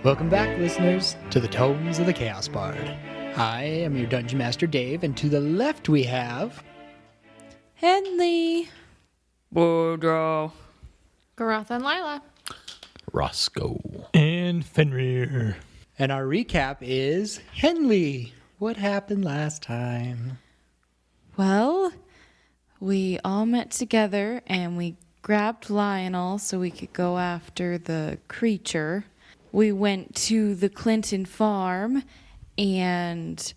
Welcome back, listeners, to the Tomes of the Chaos Bard. I am your Dungeon Master, Dave, and to the left we have... Henley. Boudreaux. Garotha and Lyla. Roscoe. And Fenrir. And our recap is Henley. What happened last time? Well, we all met together and we grabbed Lionel so we could go after the creature. We went to the Clinton farm and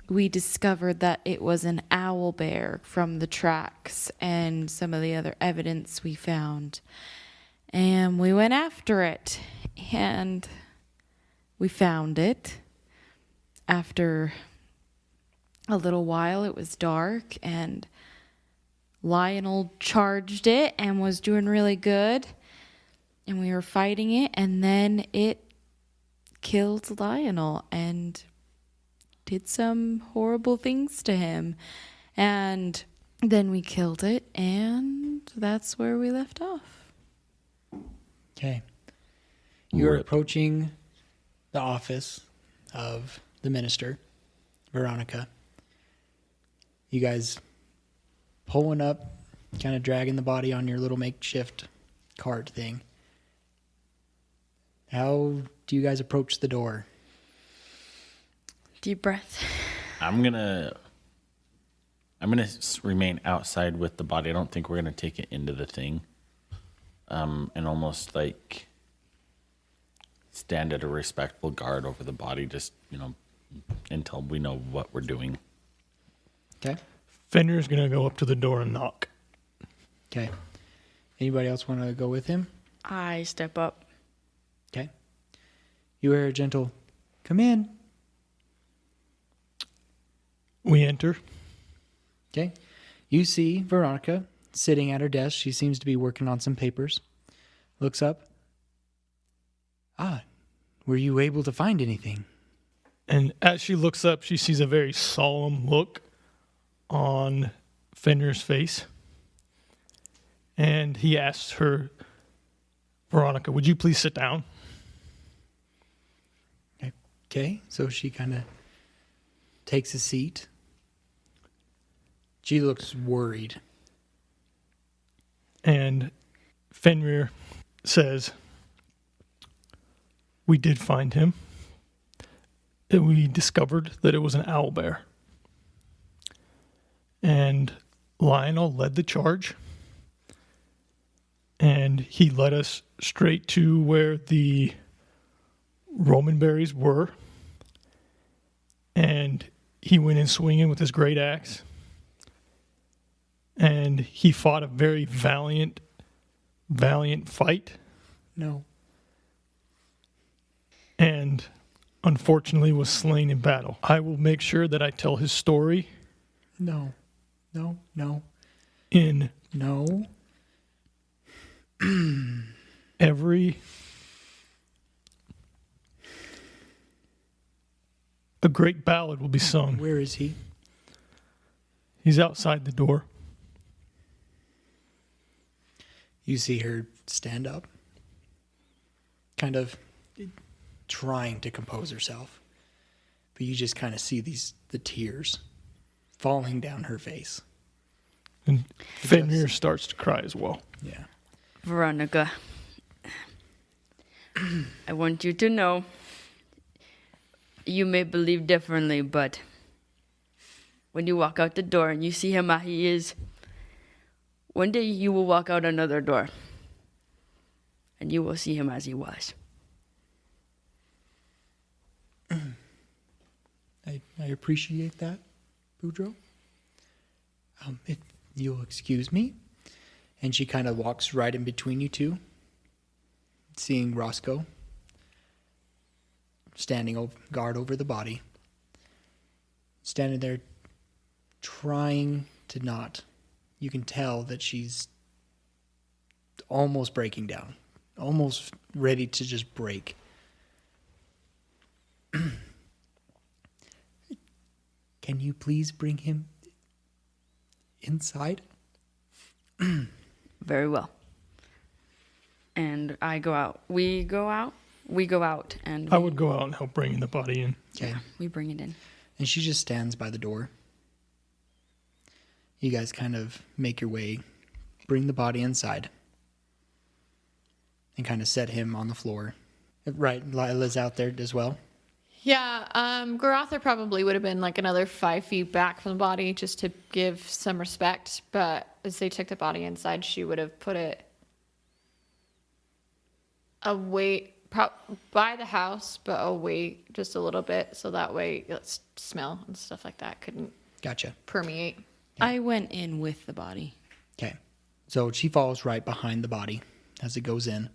we discovered that it was an owl bear from the tracks and some of the other evidence we found. And we went after it and we found it. After a little while, it was dark and Lionel charged it and was doing really good. And we were fighting it, and then it killed Lionel and did some horrible things to him. And then we killed it, and that's where we left off. Okay. You're approaching the office of the minister, Veronica. You guys pulling up, kind of dragging the body on your little makeshift cart thing. How do you guys approach the door? Deep breath. I'm gonna remain outside with the body. I don't think we're gonna take it into the thing. And almost like stand at a respectful guard over the body, just until we know what we're doing. Okay. Fenrir's going to go up to the door and knock. Okay. Anybody else want to go with him? I step up. Okay. You hear a gentle, "Come in." We enter. Okay. You see Veronica sitting at her desk. She seems to be working on some papers. Looks up. Were you able to find anything? And as she looks up, she sees a very solemn look on Fenrir's face. And he asks her, "Veronica, would you please sit down?" Okay. So she kind of takes a seat. She looks worried. And Fenrir says, "We did find him. And we discovered that it was an owl bear. And Lionel led the charge. And he led us straight to where the Roman berries were. And he went in swinging with his great axe. And he fought a very valiant fight. No. And unfortunately was slain in battle. I will make sure that I tell his story No. No. No. in No. a great ballad will be sung. Where is he? He's outside the door. You see her stand up, kind of trying to compose herself, but you just kind of see the tears falling down her face. And Fenrir starts to cry as well. Yeah. Veronica, I want you to know, you may believe differently, but when you walk out the door and you see him how he is, one day you will walk out another door and you will see him as he was. I appreciate that, Boudreaux. If you'll excuse me. And she kind of walks right in between you two, seeing Roscoe standing guard over the body, standing there trying to not. You can tell that she's almost breaking down, almost ready to just break. Can you please bring him inside? Very well. And I go out. We go out we go out and I would go out and help bring the body in. Okay. we bring it in. And she just stands by the door. You guys kind of make your way, bring the body inside, and kind of set him on the floor. Right, Lila's out there as well. Yeah, Garotha probably would have been like another 5 feet back from the body just to give some respect. But as they took the body inside, she would have put it away by the house, but away just a little bit, so that way smell and stuff like that couldn't Gotcha. permeate. I went in with the body. Okay. So she falls right behind the body as it goes in.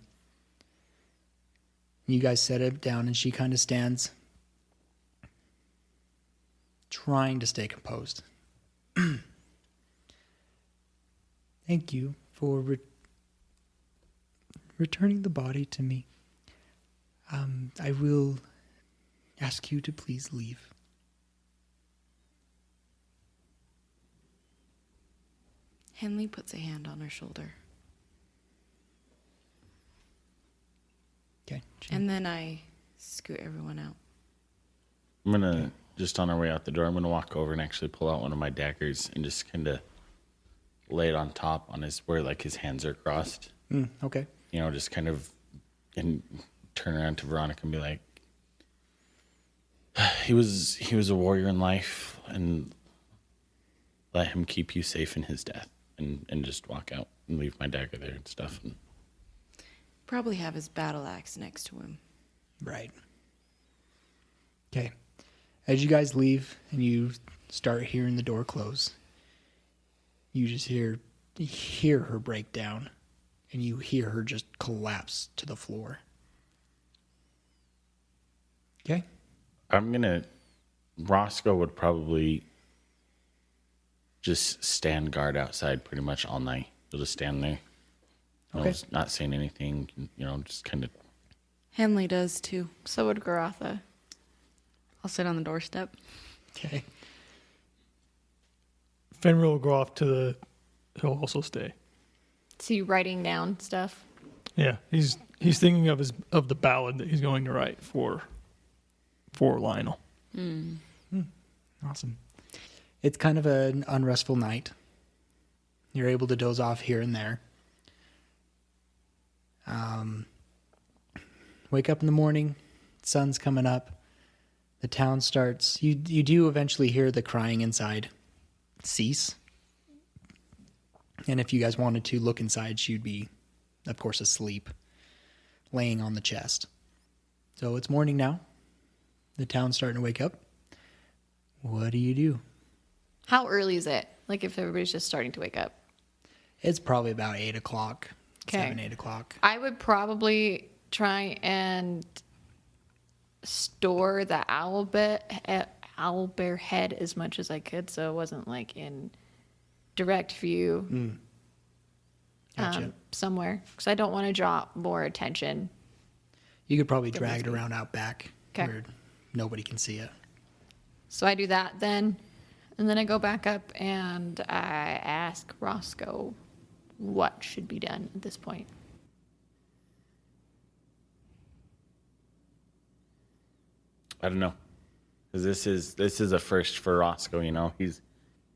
You guys set it down, and she kind of stands, trying to stay composed. Thank you for returning the body to me. I will ask you to please leave. Henley puts a hand on her shoulder. Okay. And then I scoot everyone out. I'm going to, just on our way out the door, I'm going to walk over and actually pull out one of my daggers and just kind of lay it on top on where like his hands are crossed. Okay. You know, just kind of and turn around to Veronica and be like, he was a warrior in life, and let him keep you safe in his death, and just walk out and leave my dagger there and stuff. And Probably have his battle axe next to him. Right. Okay. As you guys leave and you start hearing the door close, you just hear her break down, and you hear her just collapse to the floor. Okay. Roscoe would probably just stand guard outside pretty much all night. He'll just stand there. Okay. Just not saying anything, just kind of. Henley does too. So would Garotha. I'll sit on the doorstep. Okay. Fenrir will go off he'll also stay. Is he writing down stuff? Yeah, he's thinking of the ballad that he's going to write for Lionel. Awesome. It's kind of an unrestful night. You're able to doze off here and there. Wake up in the morning, sun's coming up. The town starts. You do eventually hear the crying inside cease. And if you guys wanted to look inside, she'd be, of course, asleep, laying on the chest. So it's morning now. The town's starting to wake up. What do you do? How early is it? Like if everybody's just starting to wake up? It's probably about 8 o'clock. Okay. 7, 8 o'clock. I would probably try and store the owlbear head as much as I could, so it wasn't like in direct view Gotcha. somewhere, because I don't want to draw more attention. You could probably drag it around out back 'Kay. where nobody can see it. So I do that then, and then I go back up and I ask Roscoe what should be done at this point. I don't know, because this is a first for Roscoe.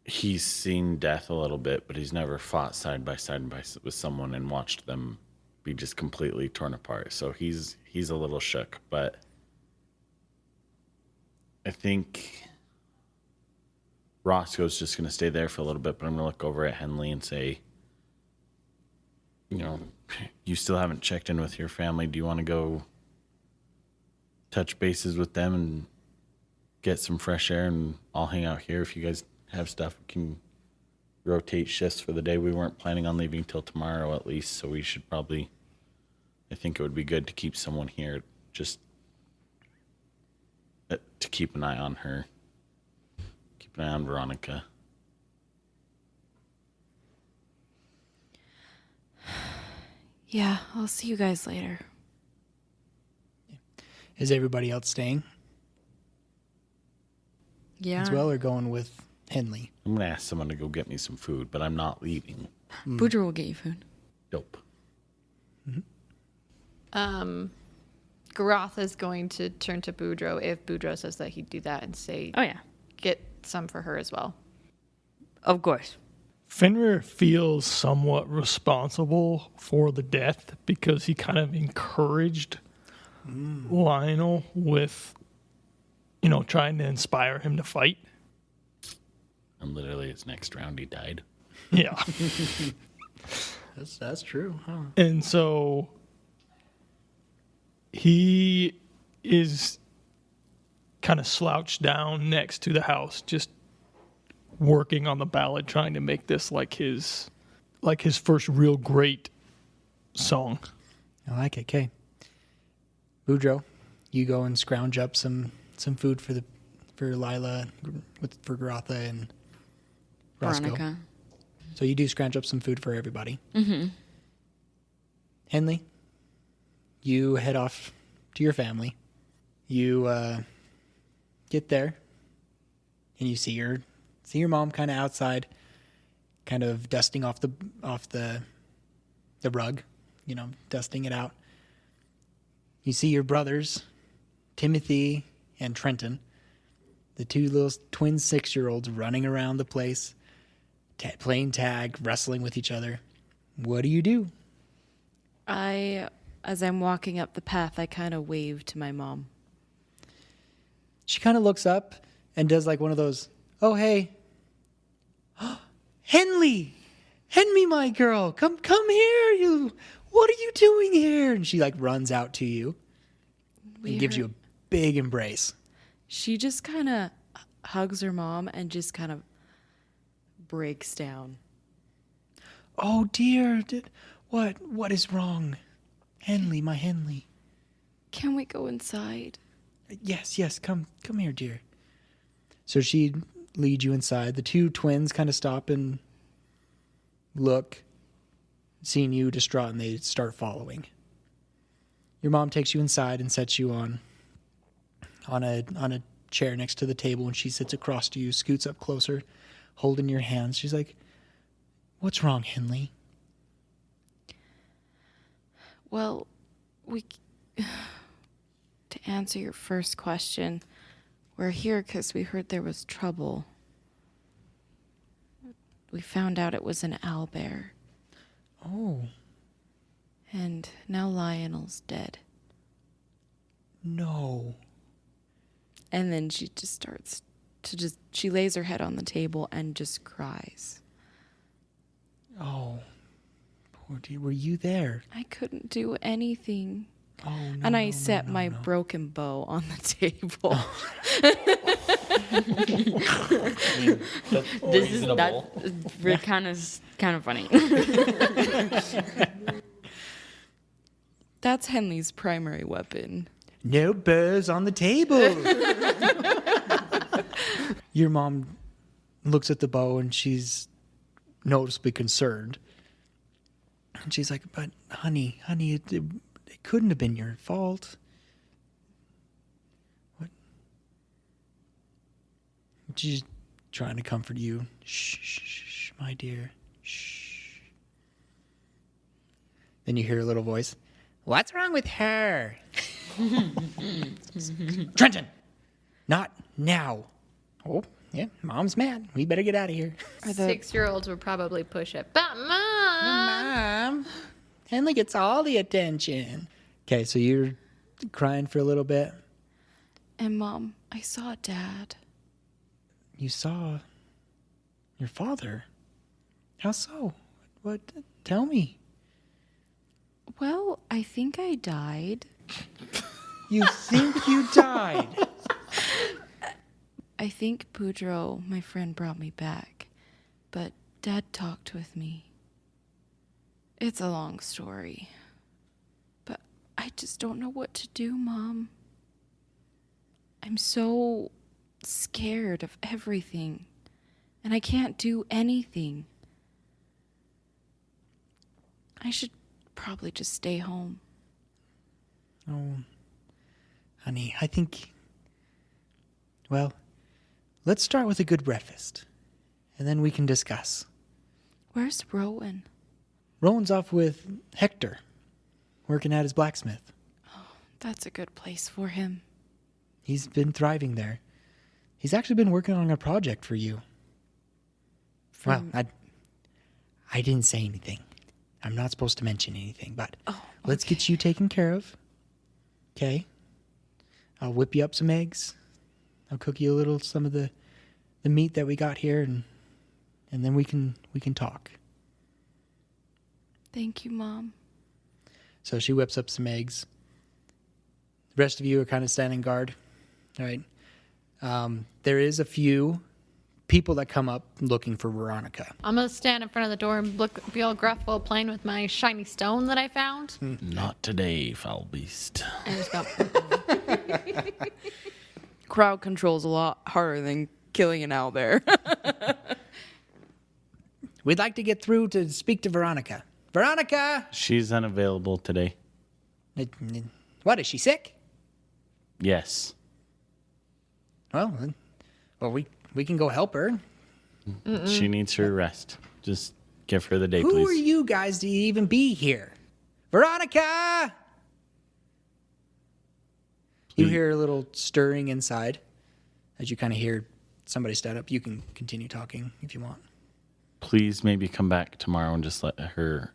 He's seen death a little bit, but he's never fought side by side with someone and watched them be just completely torn apart. So he's a little shook, but I think Roscoe's just going to stay there for a little bit. But I'm going to look over at Henley and say, you still haven't checked in with your family. Do you want to go touch bases with them and get some fresh air, and I'll hang out here. If you guys have stuff, we can rotate shifts for the day. We weren't planning on leaving till tomorrow at least, so we should probably, I think it would be good to keep someone here just to keep an eye on her, keep an eye on Veronica. Yeah, I'll see you guys later. Is everybody else staying Yeah. as well, or going with Henley? I'm going to ask someone to go get me some food, but I'm not leaving. Boudreaux will get you food. Dope. Garotha's going to turn to Boudreaux if Boudreaux says that he'd do that and say, Oh, yeah. get some for her as well. Of course. Fenrir feels somewhat responsible for the death because he kind of encouraged Lionel with, trying to inspire him to fight. And literally his next round he died. Yeah. That's true, huh? And so he is kind of slouched down next to the house, just working on the ballad, trying to make this like his first real great song. I like it. Okay. Boudreaux, you go and scrounge up some food for Lyla, for Garotha and Roscoe. Veronica. So you do scrounge up some food for everybody. Mm-hmm. Henley, you head off to your family. You get there, and you see your mom kind of outside, kind of dusting off the rug, dusting it out. You see your brothers, Timothy and Trenton, the two little twin 6-year-olds running around the place, playing tag, wrestling with each other. What do you do? As I'm walking up the path, I kind of wave to my mom. She kind of looks up and does like one of those, oh, hey, Henley, my girl, come here, what are you doing here? And she like runs out to you and gives you a big embrace. She just kind of hugs her mom and just kind of breaks down. Oh dear, what is wrong? Henley, my Henley. Can we go inside? Yes, come here, dear. So she leads you inside. The two twins kind of stop and look, seeing you distraught, and they start following. Your mom takes you inside and sets you on a chair next to the table, and she sits across to you, scoots up closer, holding your hands. She's like, "What's wrong, Henley?" Well, to answer your first question, we're here because we heard there was trouble. We found out it was an owlbear. Oh. And now Lionel's dead. No. And then she just starts she lays her head on the table and just cries. Oh. Poor dear. Were you there? I couldn't do anything. Oh, no. And I set my broken bow on the table. That's kind of funny. That's Henley's primary weapon. No bows on the table. Your mom looks at the bow and she's noticeably concerned. And she's like, "But honey, it couldn't have been your fault." What? She's trying to comfort you. Shh, my dear. Shh. Then you hear a little voice. "What's wrong with her?" "Trenton, not now." "Oh, yeah, Mom's mad. We better get out of here." 6-year-olds would probably push it. But Mom! Henley gets all the attention. Okay, so you're crying for a little bit. And Mom, I saw Dad. You saw your father? How so? What? Tell me. Well, I think I died. You think you died? I think Boudreaux, my friend, brought me back. But Dad talked with me. It's a long story. But I just don't know what to do, Mom. I'm so scared of everything. And I can't do anything. I should probably just stay home. Oh, honey, I think... Well, let's start with a good breakfast. And then we can discuss. Where's Rowan? Rowan's off with Hector, working at his blacksmith. That's a good place for him. He's been thriving there. He's actually been working on a project for you. Well, I didn't say anything. I'm not supposed to mention anything, but let's get you taken care of. Okay? I'll whip you up some eggs. I'll cook you some of the meat that we got here, and then we can talk. Thank you, Mom. So she whips up some eggs. The rest of you are kind of standing guard. All right. There is a few people that come up looking for Veronica. I'm gonna stand in front of the door and be all gruff while playing with my shiny stone that I found. Not today, foul beast. And just go, Crowd control's a lot harder than killing an owlbear. We'd like to get through to speak to Veronica. Veronica! She's unavailable today. What, is she sick? Yes. Well, we can go help her. She needs her rest. Just give her the day, Who please. are you guys to even be here? Veronica! You hear a little stirring inside. As you kind of hear somebody stand up, you can continue talking if you want. Please maybe come back tomorrow and just let her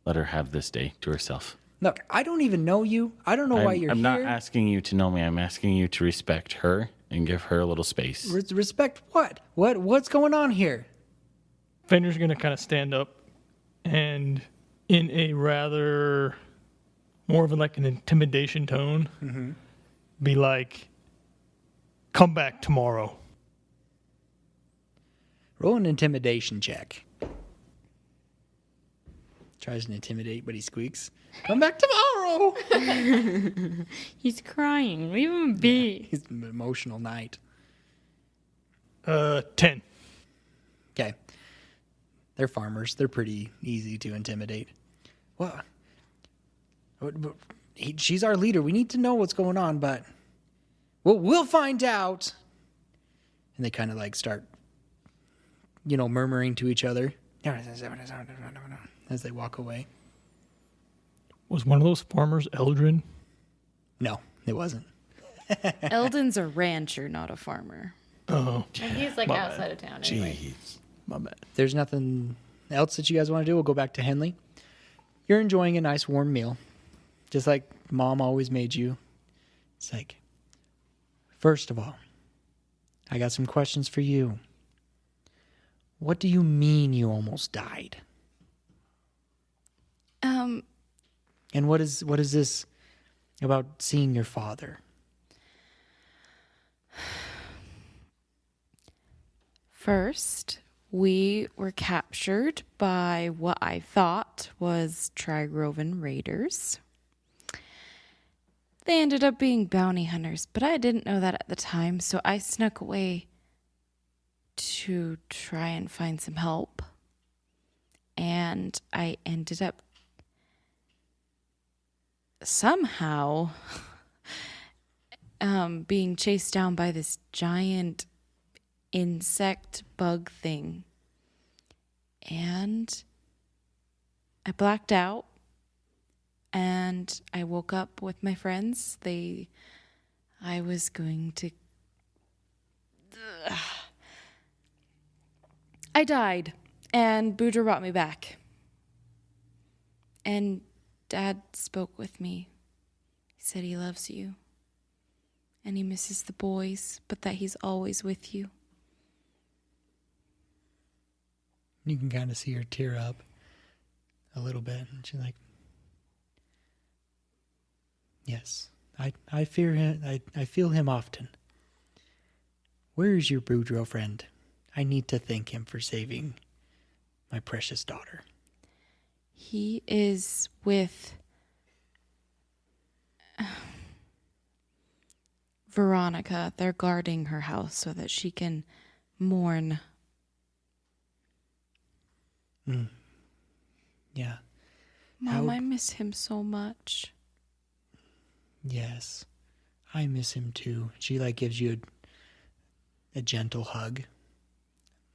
have this day to herself. Look, I don't even know you. I don't know why you're I'm here. not asking you to know me. I'm asking you to respect her and give her a little space. Respect what? What's going on here? Fenrir's going to kind of stand up and in a rather more of like an intimidation tone, be like, come back tomorrow. Roll an intimidation check. Tries to intimidate, but he squeaks. Come back tomorrow. He's crying. Leave him be. It's an emotional night. 10. Okay. They're farmers. They're pretty easy to intimidate. Well, she's our leader. We need to know what's going on, but we'll find out. And they kind of like start, murmuring to each other as they walk away. Was one of those farmers Eldrin? No, it wasn't. Eldon's a rancher, not a farmer. Oh, and he's like outside of town anyway. Jeez. my bad. There's nothing else that you guys want to do. We'll go back to Henley. You're enjoying a nice warm meal, just like Mom always made you. It's like, first of all, I got some questions for you. What do you mean you almost died? And what is this about seeing your father? First, we were captured by what I thought was Trigroven raiders. They ended up being bounty hunters, but I didn't know that at the time, so I snuck away to try and find some help. And I ended up somehow being chased down by this giant insect bug thing. And I blacked out. And I woke up with my friends. I was going to... I died, and Boudreaux brought me back. And Dad spoke with me. He said he loves you. And he misses the boys, but that he's always with you. You can kind of see her tear up a little bit. And she's like, yes, I fear him. I feel him often. Where is your Boudreaux friend? I need to thank him for saving my precious daughter. He is with Veronica. They're guarding her house so that she can mourn. Yeah. Mom, I miss him so much. Yes, I miss him too. She gives you a gentle hug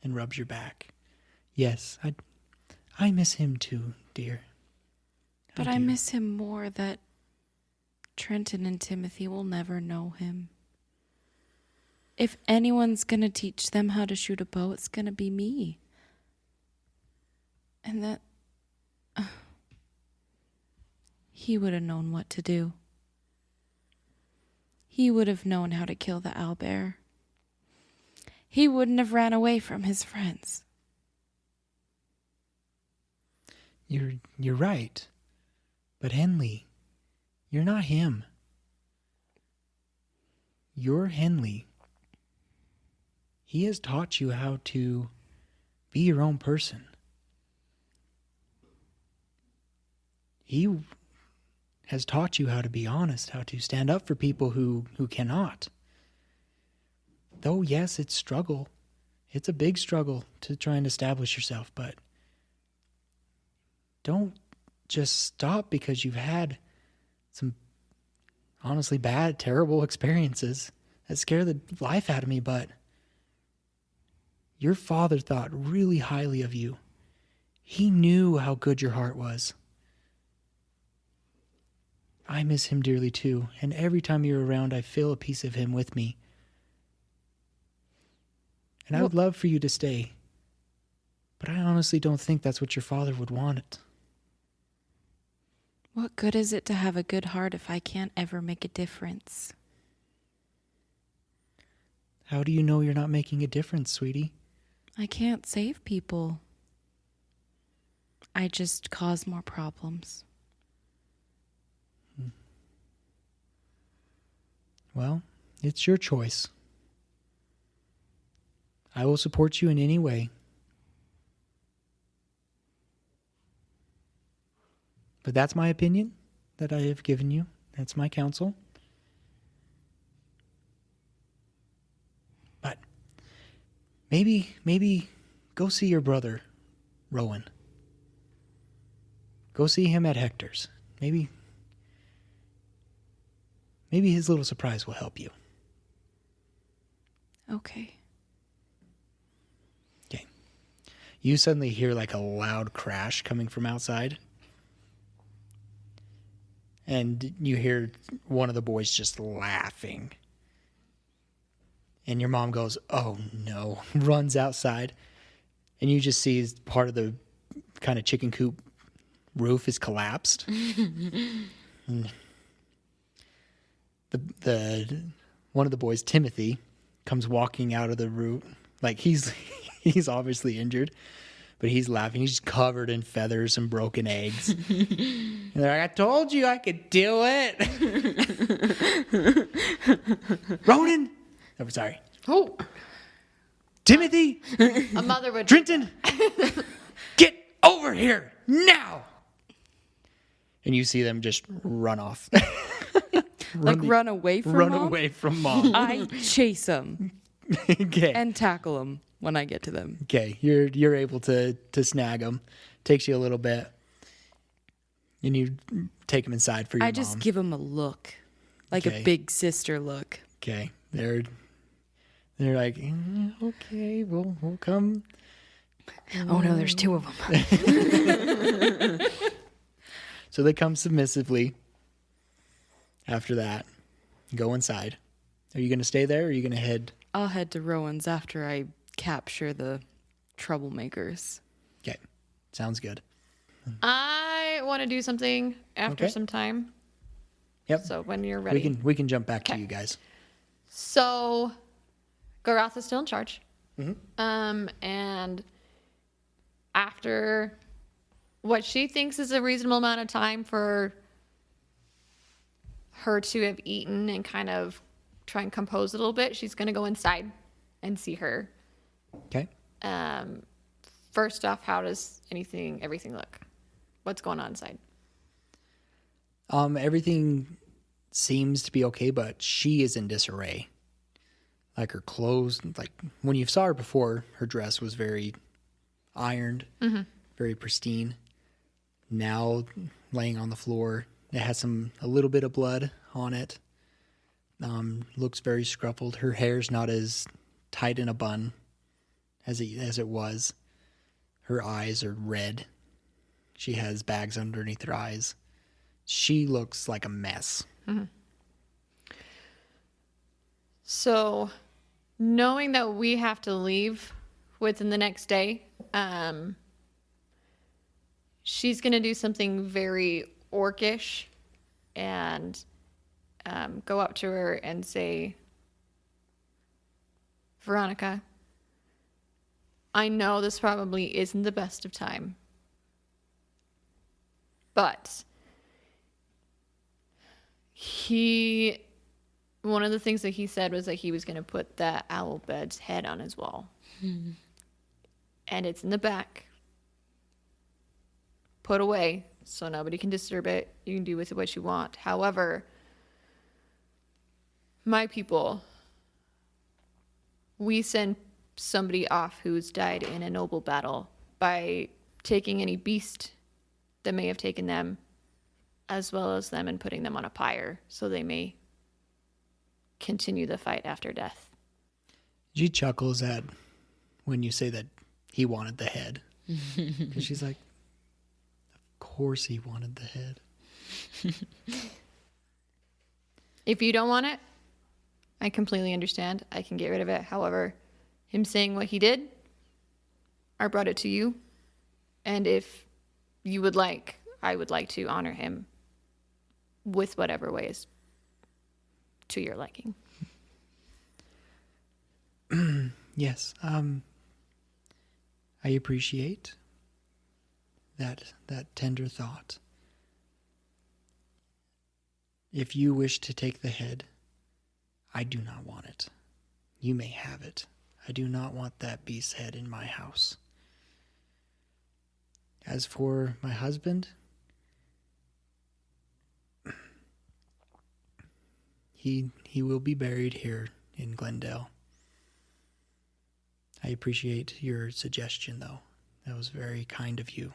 and rubs your back. Yes, I miss him too, dear. But I miss him more that Trenton and Timothy will never know him. If anyone's going to teach them how to shoot a bow, it's going to be me. And that... he would have known what to do. He would have known how to kill the owlbear. He wouldn't have ran away from his friends. You're right. But Henley, you're not him. You're Henley. He has taught you how to be your own person. He has taught you how to be honest, how to stand up for people who cannot. Though, yes, it's struggle. It's a big struggle to try and establish yourself, but don't just stop because you've had some honestly bad, terrible experiences that scare the life out of me, but your father thought really highly of you. He knew how good your heart was. I miss him dearly too, and every time you're around, I feel a piece of him with me. And I would love for you to stay, but I honestly don't think that's what your father would want it. What good is it to have a good heart if I can't ever make a difference? How do you know you're not making a difference, sweetie? I can't save people. I just cause more problems. Well, it's your choice. I will support you in any way. But that's my opinion that I have given you. That's my counsel. But maybe go see your brother, Rowan. Go see him at Hector's. Maybe his little surprise will help you. Okay. Okay. You suddenly hear like a loud crash coming from outside. And you hear one of the boys just laughing. And your mom goes, "Oh no," runs outside. And you just see part of the kind of chicken coop roof is collapsed. And the one of the boys, Timothy, comes walking out of the roof. Like he's obviously injured, but he's laughing. He's covered in feathers and broken eggs. And they're like, "I told you I could do it." Ronan! Oh, sorry. Oh, Timothy! a mother would. Trenton! Get over here now! And you see them just run off. Run away from Run Mom? away from Mom. I chase them Okay. and tackle them when I get to them. Okay, you're able to snag them. Takes you a little bit, and you take them inside for your I just mom. give them a look, like Okay. a big sister look. Okay, they're like, okay, we'll come. Oh no, there's two of them. So they come submissively. After that, go inside. Are you going to stay there, or are you going to head? I'll head to Rowan's after I capture the troublemakers. Okay, sounds good. I want to do something after Okay. some time. Yep. So when you're ready. We can jump back to Okay. you guys. So, Garotha's still in charge. Mm-hmm. And after what she thinks is a reasonable amount of time for her to have eaten and kind of try and compose a little bit, she's going to go inside and see her. Okay. First off, how does everything look? What's going on inside? Everything seems to be okay, but she is in disarray. Like her clothes, like when you saw her before, her dress was very ironed, very pristine. Now laying on the floor, it has a little bit of blood on it. Looks very scruffled. Her hair's not as tight in a bun as it was. Her eyes are red. She has bags underneath her eyes. She looks like a mess. So, knowing that we have to leave within the next day, she's going to do something very orcish and go up to her and say, Veronica, I know this probably isn't the best of time, but one of the things that he said was that he was going to put that owl bed's head on his wall. And it's in the back. Put away so nobody can disturb it. You can do with it what you want. However, my people, we send somebody off who's died in a noble battle by taking any beast that may have taken them, as well as them, and putting them on a pyre so they may continue the fight after death. She chuckles at when you say that he wanted the head. Because she's like, of course he wanted the head. If you don't want it, I completely understand. I can get rid of it. However, him saying what he did, I brought it to you. And if you would like, I would like to honor him with whatever way is to your liking. Yes. I appreciate that tender thought. If you wish to take the head, I do not want it. You may have it. I do not want that beast's head in my house. As for my husband, he will be buried here in Glendale. I appreciate your suggestion, though. That was very kind of you.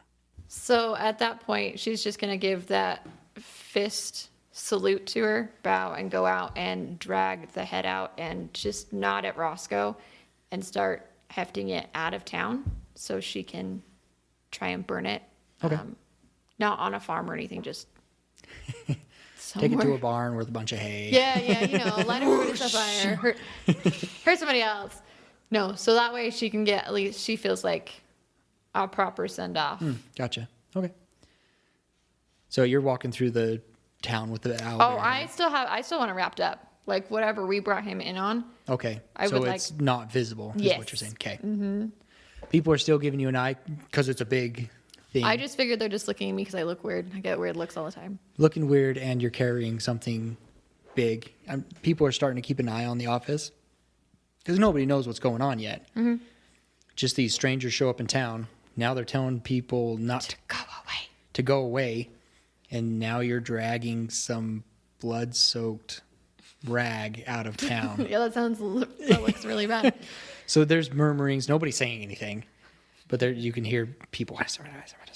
So at that point, she's just going to give that fist salute to her, bow, and go out and drag the head out and just nod at Roscoe and start hefting it out of town so she can try and burn it. Okay. Not on a farm or anything, just Take it to a barn with a bunch of hay. Yeah, light everybody on fire. Hurt somebody else. No, so that way she can get, at least she feels like a proper send-off. Gotcha. Okay. So you're walking through the town with the owl. Oh, I still want it wrapped up. Like whatever we brought him in on. Okay. I so would it's not visible, is Yes. what you're saying. Okay. Mm-hmm. People are still giving you an eye because it's a big thing. I just figured they're just looking at me because I look weird. I get weird looks all the time. Looking weird, and you're carrying something big. People are starting to keep an eye on the office because nobody knows what's going on yet. Mm-hmm. Just these strangers show up in town. Now they're telling people not to go away. And now you're dragging some blood-soaked rag out of town. Yeah, that looks really bad. So there's murmurings. Nobody's saying anything. But there you can hear people.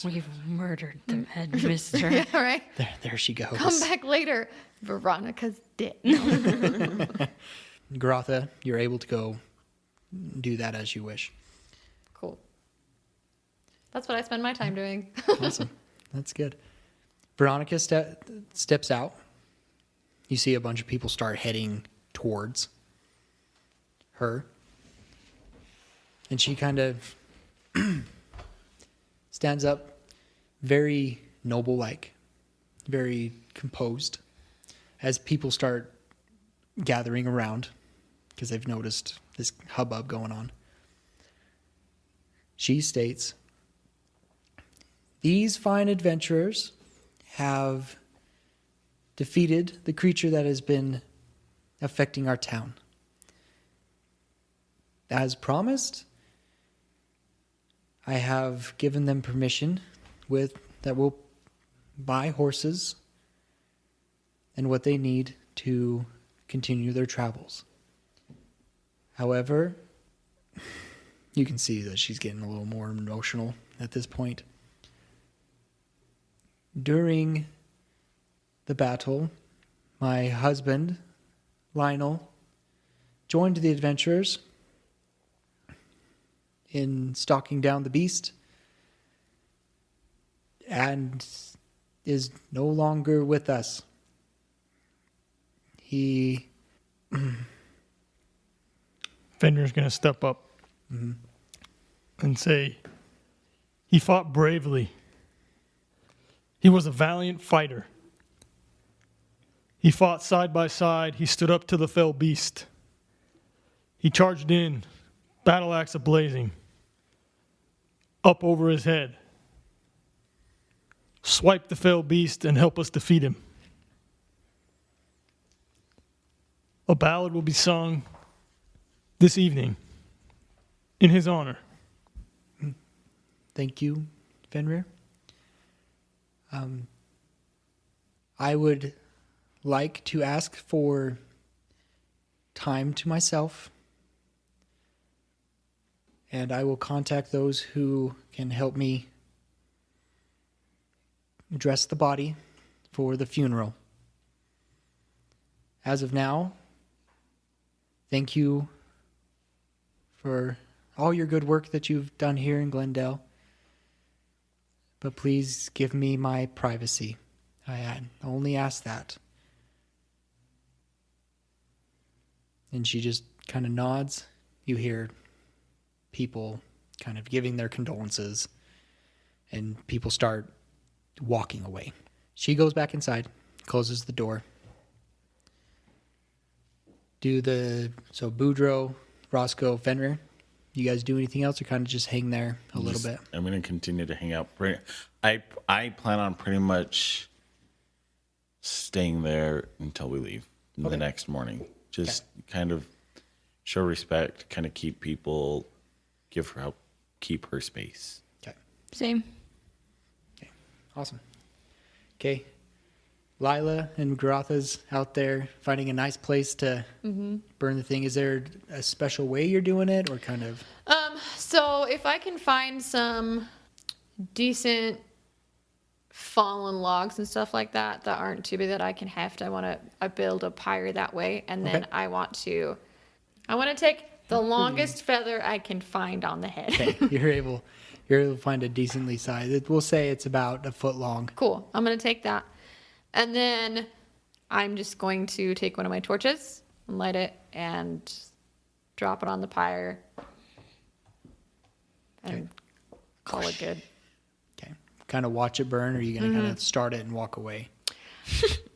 We've murdered the headmister. Yeah, right? There she goes. Come back later. Veronica's dead. Garotha, you're able to go do that as you wish. Cool. That's what I spend my time doing. Awesome. That's good. Veronica steps out. You see a bunch of people start heading towards her. And she kind of stands up, very noble-like, very composed, as people start gathering around because they've noticed this hubbub going on. She states, "These fine adventurers have defeated the creature that has been affecting our town. As promised, I have given them permission that will buy horses and what they need to continue their travels. However, you can see that she's getting a little more emotional at this point. During the battle, my husband, Lionel, joined the adventurers in stalking down the beast and is no longer with us. He Fenrir's going to step up and say, he fought bravely. He was a valiant fighter. He fought side by side. He stood up to the fell beast. He charged in, battle axe ablazing, up over his head. Swipe the fell beast and help us defeat him. A ballad will be sung this evening in his honor. Thank you, Fenrir. I would like to ask for time to myself, and I will contact those who can help me dress the body for the funeral. As of now, thank you for all your good work that you've done here in Glendale. But please give me my privacy. I only ask that. And she just kind of nods. You hear people kind of giving their condolences, and people start walking away. She goes back inside, closes the door. So Boudreaux, Roscoe, Fenrir, you guys do anything else, or kind of just hang there a little bit? I'm going to continue to hang out. I plan on pretty much staying there until we leave the next morning. Just kind of show respect, kind of keep her space. Okay. Same. Okay. Awesome. Okay. Lyla and Garotha's out there finding a nice place to burn the thing. Is there a special way you're doing it, or kind of? So if I can find some decent fallen logs and stuff like that aren't too big that I can heft, I want to build a pyre that way, and then I want to take the longest feather I can find on the head. Okay. You're able to find a decently sized. We'll say it's about a foot long. Cool. I'm going to take that. And then I'm just going to take one of my torches and light it and drop it on the pyre and call it good. Okay. Kind of watch it burn, or are you going to kind of start it and walk away?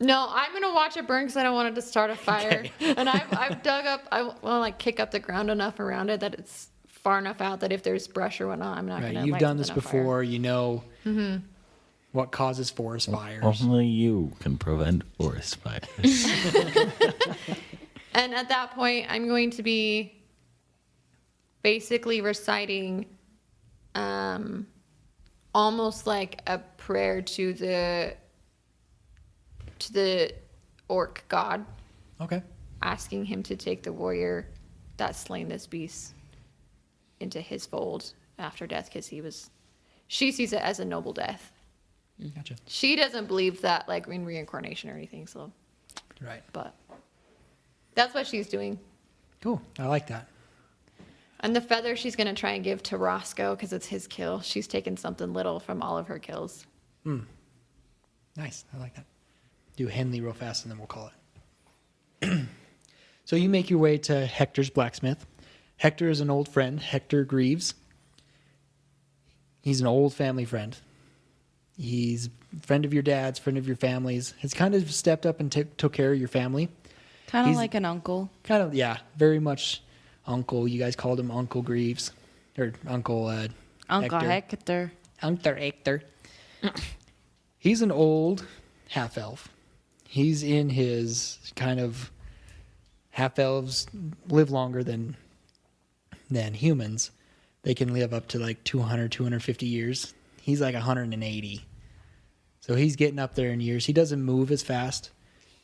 No, I'm going to watch it burn because I don't want it to start a fire. Okay. And I've dug up, I want to kick up the ground enough around it that it's far enough out that if there's brush or whatnot, I'm not going to You've done this before. Fire. You know what causes forest fires. Only you can prevent forest fires. And at that point, I'm going to be basically reciting almost like a prayer to the orc god. Okay. Asking him to take the warrior that slain this beast into his fold after death, because she sees it as a noble death. Gotcha. She doesn't believe that like in reincarnation or anything, so right. But that's what she's doing. Cool. I like that. And the feather she's going to try and give to Roscoe because it's his kill. She's taken something little from all of her kills. Nice. I like that. Do Henley real fast and then we'll call it. So you make your way to Hector's blacksmith. Hector is an old friend, Hector Greaves. He's an old family friend. He's a friend of your dad's, friend of your family's. Has kind of stepped up and took care of your family. Kind of like an uncle. Kind of, yeah, very much uncle. You guys called him Uncle Greaves. Or Uncle Hector. Uncle Hector. He's an old half-elf. He's in his kind of... Half-elves live longer than humans. They can live up to like 200, 250 years. He's like 180. So he's getting up there in years. He doesn't move as fast.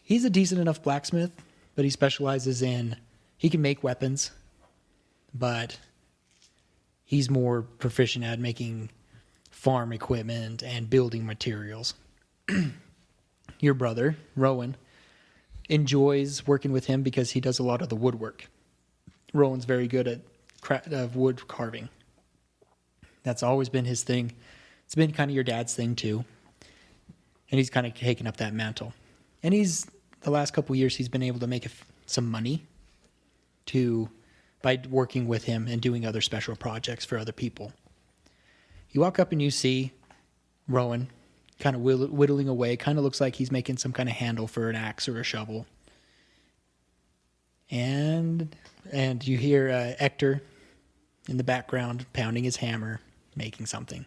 He's a decent enough blacksmith, but he specializes in... He can make weapons, but he's more proficient at making farm equipment and building materials. Your brother, Rowan, enjoys working with him because he does a lot of the woodwork. Rowan's very good at wood carving. That's always been his thing. It's been kind of your dad's thing too. And he's kind of taken up that mantle. And he's the last couple years he's been able to make some money by working with him and doing other special projects for other people. You walk up and you see Rowan kind of whittling away. Kind of looks like he's making some kind of handle for an axe or a shovel. And you hear Hector in the background pounding his hammer, making something.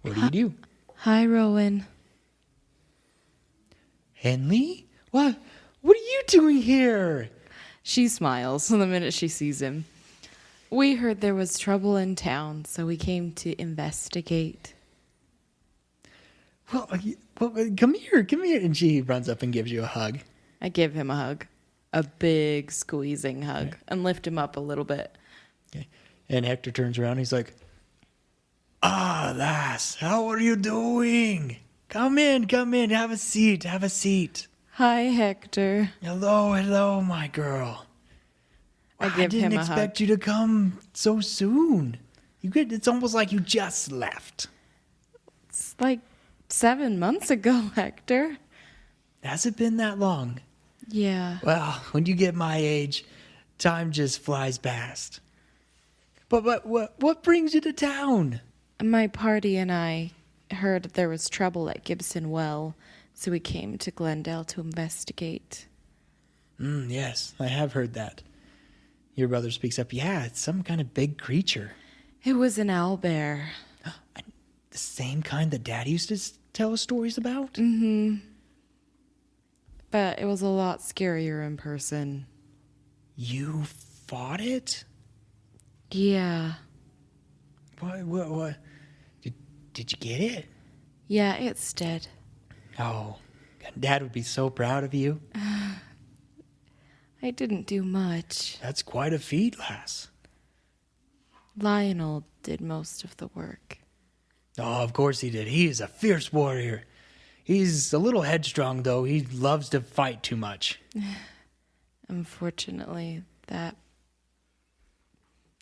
What do you do? Hi, Rowan. Henley? What are you doing here? She smiles the minute she sees him. We heard there was trouble in town, so we came to investigate. Well, come here. And she runs up and gives you a hug. I give him a hug. A big squeezing hug. And lift him up a little bit. Okay. And Hector turns around. He's like, lass, how are you doing? Come in. Have a seat. Hi, Hector. Hello, my girl. I give him didn't a hug. expect you to come so soon. It's almost like you just left. It's like 7 months ago, Hector. Has it been that long? Yeah. Well, when you get my age, time just flies past. But what brings you to town? My party and I heard there was trouble at Gibson Well, so we came to Glendale to investigate. Yes, I have heard that. Your brother speaks up. Yeah, it's some kind of big creature. It was an owlbear. The same kind that Dad used to tell us stories about? Mm-hmm. But it was a lot scarier in person. You fought it? Yeah. What? Did you get it? Yeah, it's dead. Oh, Dad would be so proud of you. I didn't do much. That's quite a feat, lass. Lionel did most of the work. Oh, of course he did. He is a fierce warrior. He's a little headstrong, though. He loves to fight too much. Unfortunately,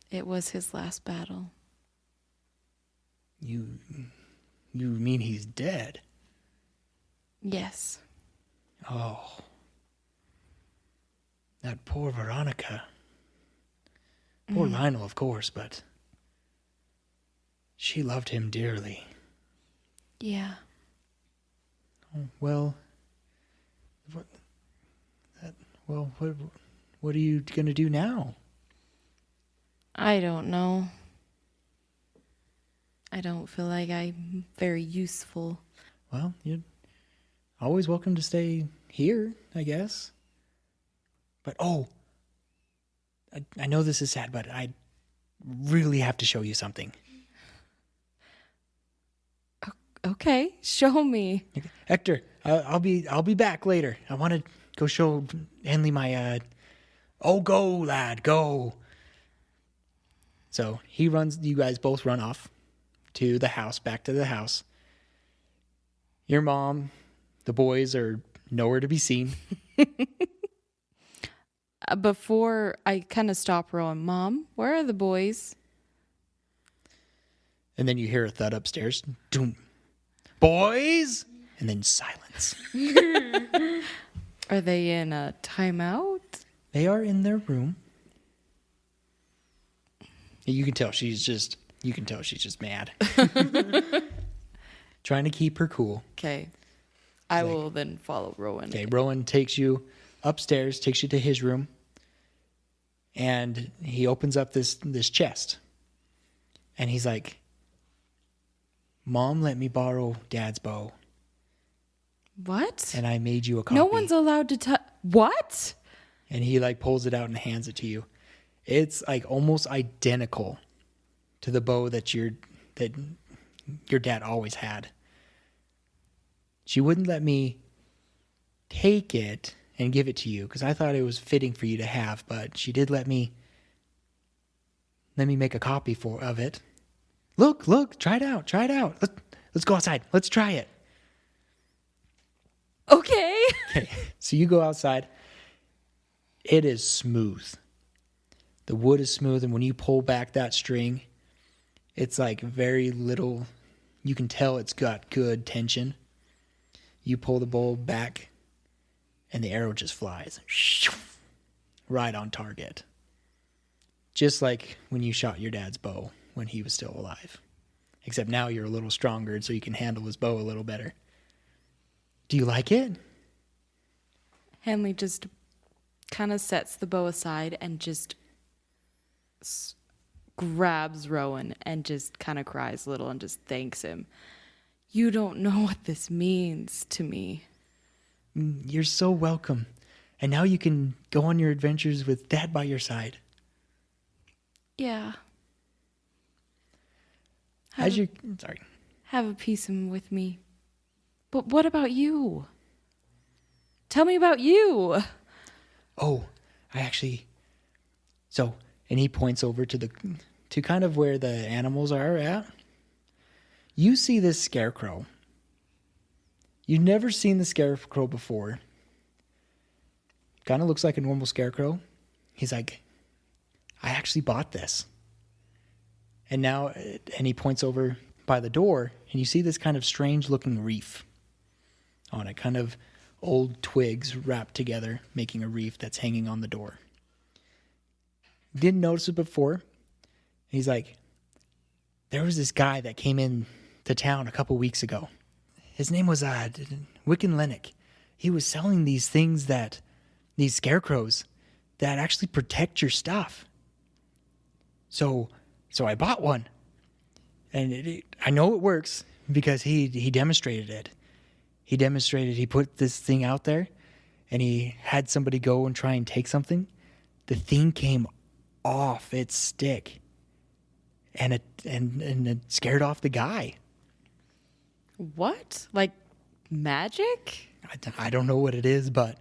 it was his last battle. You mean he's dead? Yes. Oh. That poor Veronica. Poor Lionel, of course, but she loved him dearly. Yeah. Oh, well, what are you going to do now? I don't know. I don't feel like I'm very useful. Well, you're always welcome to stay here, I guess. But, I know this is sad, but I really have to show you something. Okay, show me. Hector, I'll be back later. I want to go show Henley my, go, lad, go. So you guys both run off to the house, back to the house. Your mom, the boys are nowhere to be seen. Before I kind of stop Rowan, Mom, where are the boys? And then you hear a thud upstairs. Doom. Boys! And then silence. Are they in a timeout? They are in their room. You can tell she's just mad. Trying to keep her cool. Okay. I will then follow Rowan. Okay, Rowan takes you upstairs, takes you to his room, and he opens up this chest. And he's like, Mom let me borrow Dad's bow. What? And I made you a copy. No one's allowed to touch. What? And he pulls it out and hands it to you. It's almost identical to the bow that your dad always had. She wouldn't let me take it and give it to you because I thought it was fitting for you to have, but she did let me make a copy of it. Look, try it out. Let's go outside. Let's try it. Okay. Okay, so you go outside. It is smooth. The wood is smooth, and when you pull back that string, it's very little. You can tell it's got good tension. You pull the bowl back, and the arrow just flies right on target. Just like when you shot your dad's bow when he was still alive. Except now you're a little stronger, so you can handle his bow a little better. Do you like it? Henley just kind of sets the bow aside and just grabs Rowan and just kind of cries a little and just thanks him. You don't know what this means to me. You're so welcome. And now you can go on your adventures with Dad by your side. Yeah. Sorry. Have a piece of him with me. But what about you? Tell me about you. Oh, and he points over to kind of where the animals are at. You see this scarecrow. You've never seen the scarecrow before. Kind of looks like a normal scarecrow. He's like, I actually bought this. And he points over by the door, and you see this kind of strange looking reef on it, kind of old twigs wrapped together, making a reef that's hanging on the door. Didn't notice it before. He's like, there was this guy that came in to town a couple weeks ago. His name was Wiccan Lennox. He was selling these things these scarecrows that actually protect your stuff. So I bought one. And I know it works because he demonstrated it. He put this thing out there and he had somebody go and try and take something. The thing came off its stick and it scared off the guy. What? Like magic? I don't know what it is, but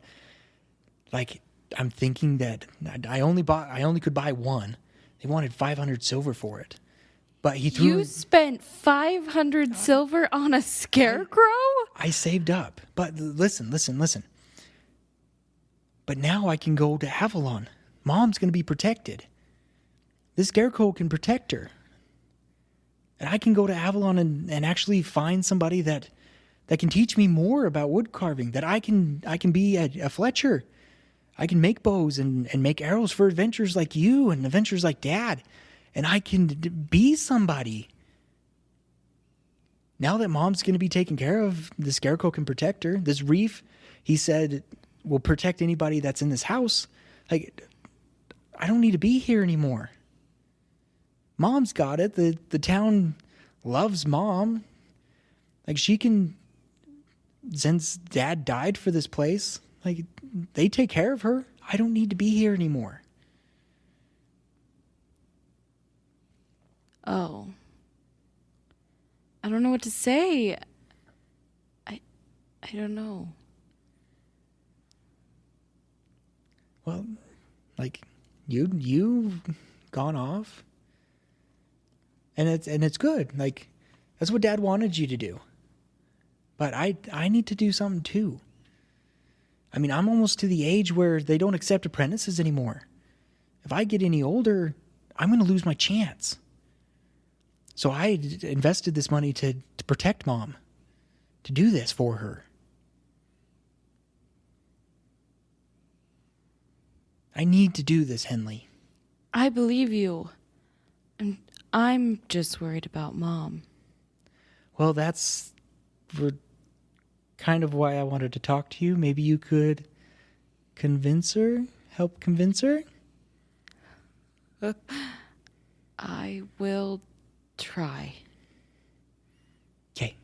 like I'm thinking that I only could buy one. They wanted 500 silver for it. But he threw. You spent 500 silver on a scarecrow? I saved up. But listen. But now I can go to Avalon. Mom's going to be protected. This scarecrow can protect her. And I can go to Avalon and actually find somebody that can teach me more about wood carving. That I can be a Fletcher. I can make bows and make arrows for adventures like you and adventures like Dad. And I can be somebody. Now that Mom's going to be taken care of, the scarecrow can protect her. This reef, he said, will protect anybody that's in this house. Like, I don't need to be here anymore. Mom's got it. The town loves Mom. Like, she can, since Dad died for this place, like, they take care of her. I don't need to be here anymore. Oh. I don't know what to say. I don't know. Well, like you've gone off. And it's good. Like that's what Dad wanted you to do. But I need to do something too. I mean, I'm almost to the age where they don't accept apprentices anymore. If I get any older, I'm going to lose my chance. So I invested this money to protect Mom, to do this for her. I need to do this, Henley. I believe you. And I'm just worried about Mom. Well, that's kind of why I wanted to talk to you. Maybe you could help convince her? I will try. Okay.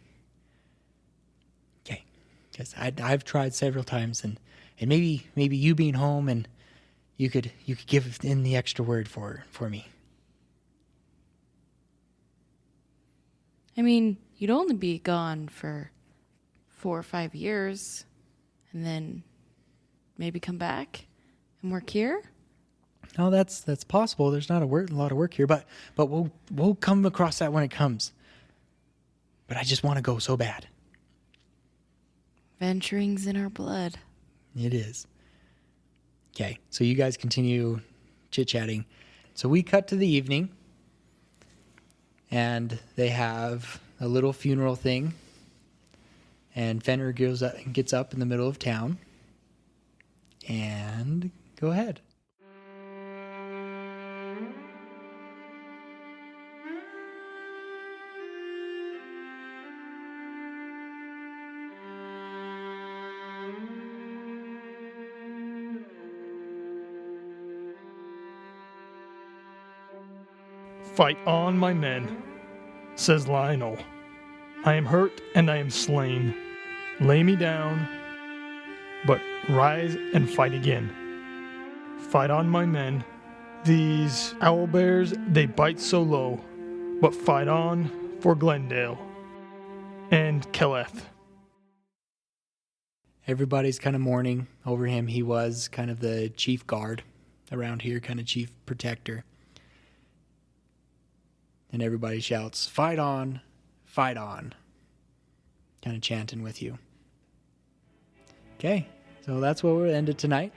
Because I've tried several times, and maybe you being home and you could give in the extra word for me. I mean, you'd only be gone for 4 or 5 years, and then maybe come back and work here. Oh, that's possible. There's not a lot of work here, but we'll come across that when it comes. But I just want to go so bad. Venturing's in our blood. It is. Okay, so you guys continue chit-chatting. So we cut to the evening, and they have a little funeral thing, and Fenrir gets up in the middle of town, And go ahead. Fight on, my men, says Lionel. I am hurt and I am slain. Lay me down, but rise and fight again. Fight on, my men. These owlbears, they bite so low, but fight on for Glendale and Keleth. Everybody's kind of mourning over him. He was kind of the chief guard around here, kind of chief protector. And everybody shouts, fight on, kind of chanting with you. Okay, so that's where we'll end it tonight.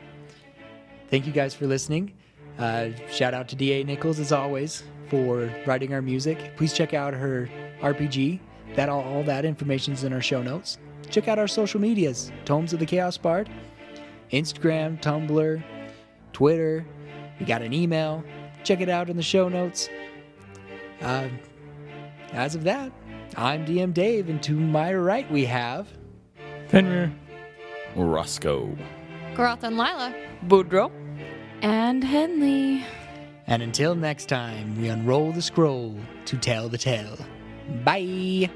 Thank you guys for listening. Shout out to D.A. Nichols, as always, for writing our music. Please check out her RPG. All that information is in our show notes. Check out our social medias, Tomes of the Chaos Bard, Instagram, Tumblr, Twitter. We got an email. Check it out in the show notes. As of that, I'm DM Dave, and to my right we have Fenrir. Roscoe. Garotha and Lyla. Boudreaux. And Henley. And until next time, we unroll the scroll to tell the tale. Bye!